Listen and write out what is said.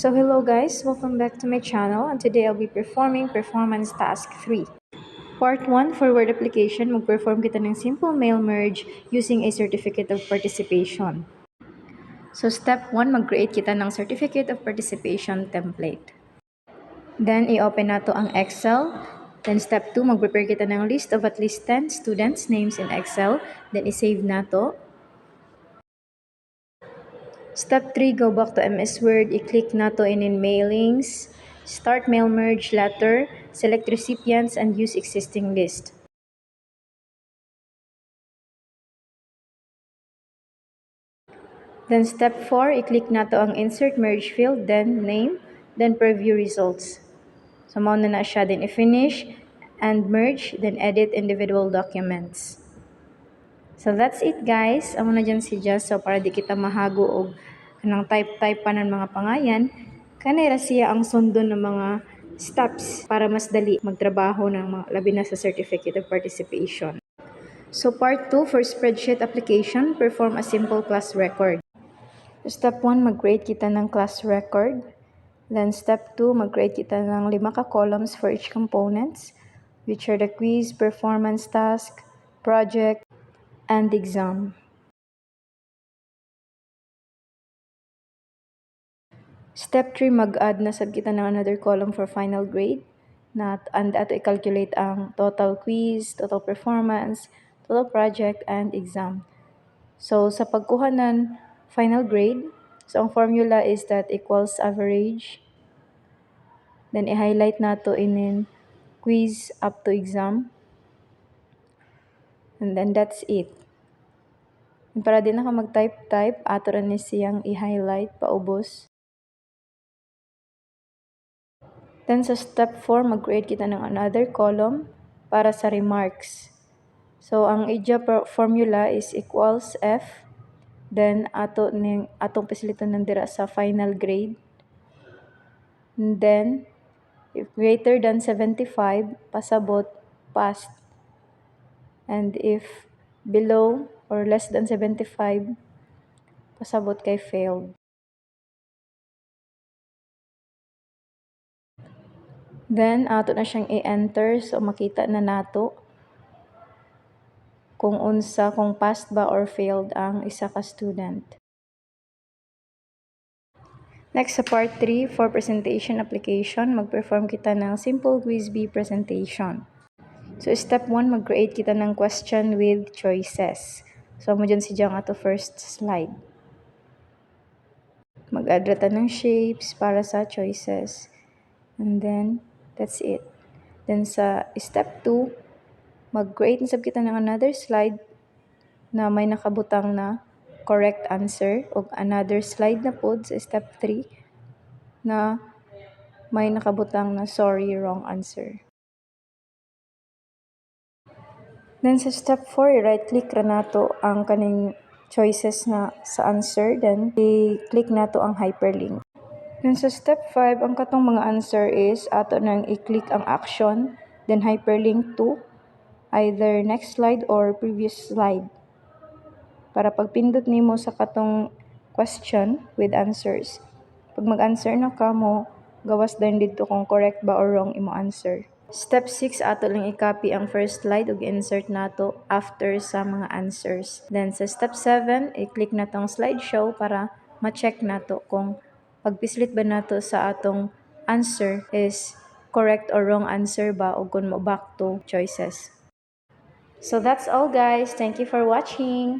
So hello guys, welcome back to my channel, and today I'll be performing performance task 3. Part 1 for word application, mag-perform kita ng simple mail merge using a certificate of participation. So step 1, mag-create kita ng certificate of participation template. Then i-open nato ang Excel. Then step 2, mag-prepare kita ng list of at least 10 students' names in Excel. Then i-save nato. Step 3, go back to MS Word, i-click nato in mailings, start mail merge letter, select recipients, and use existing list. Then step 4, i-click nato ang insert merge field, then name, then preview results. So mao na siya, then i-finish and merge, then edit individual documents. So that's it guys. Amo na dyan si Just. So para di kita mahago og kanang type pa ng mga pangayan, kanay ra siya ang sundo ng mga steps para mas dali magtrabaho ng mga labi na sa certificate of participation. So part 2 for spreadsheet application, perform a simple class record. Step 1, mag-create kita ng class record. Then step 2, mag-create kita ng 5 ka columns for each components, which are the quiz, performance task, project, and exam. Step 3, mag-add na sad kita ng another column for final grade and ato i-calculate ang total quiz, total performance, total project, and exam. So sa pagkuha ng final grade, so ang formula is that equals average. Then i-highlight nato in quiz up to exam. And then that's it. And para di na ka mag-type, ato rin siyang i-highlight paubos. Then sa step 4, mag-create kita ng another column para sa remarks. So ang EDIA formula is equals F. Then atong pasiliton nandira sa final grade. And then if greater than 75, pasabot, passed. And if below or less than 75, pasabot kay failed. Then ato na siyang i-enter, so makita na nato kung passed ba or failed ang isa ka student. Next sa part 3 for presentation application, mag-perform kita ng simple quiz B presentation. So step 1, mag-create kita ng question with choices. So mo dyan si Jang ato first slide. Mag-add ta ng shapes para sa choices. And then that's it. Then sa step 2, mag-create na sab kita ng another slide na may nakabutang na correct answer o another slide na pod sa step 3 na may nakabutang na sorry, wrong answer. Then sa step 4, i-right click ra nato ang kaning choices na sa answer, then i-click nato ang hyperlink. Then sa step 5, ang katong mga answer is ato nang i-click ang action, then hyperlink to either next slide or previous slide. Para pagpindot nimo sa katong question with answers, pag mag-answer na ka mo, gawas din dito kung correct ba or wrong imo answer. Step 6, ato lang i-copy ang first slide ug insert nato after sa mga answers. Then sa step 7, i-click na tong slideshow para ma-check nato kung pagpislit ba nato sa atong answer is correct or wrong answer ba o kung mo back to choices. So that's all guys. Thank you for watching.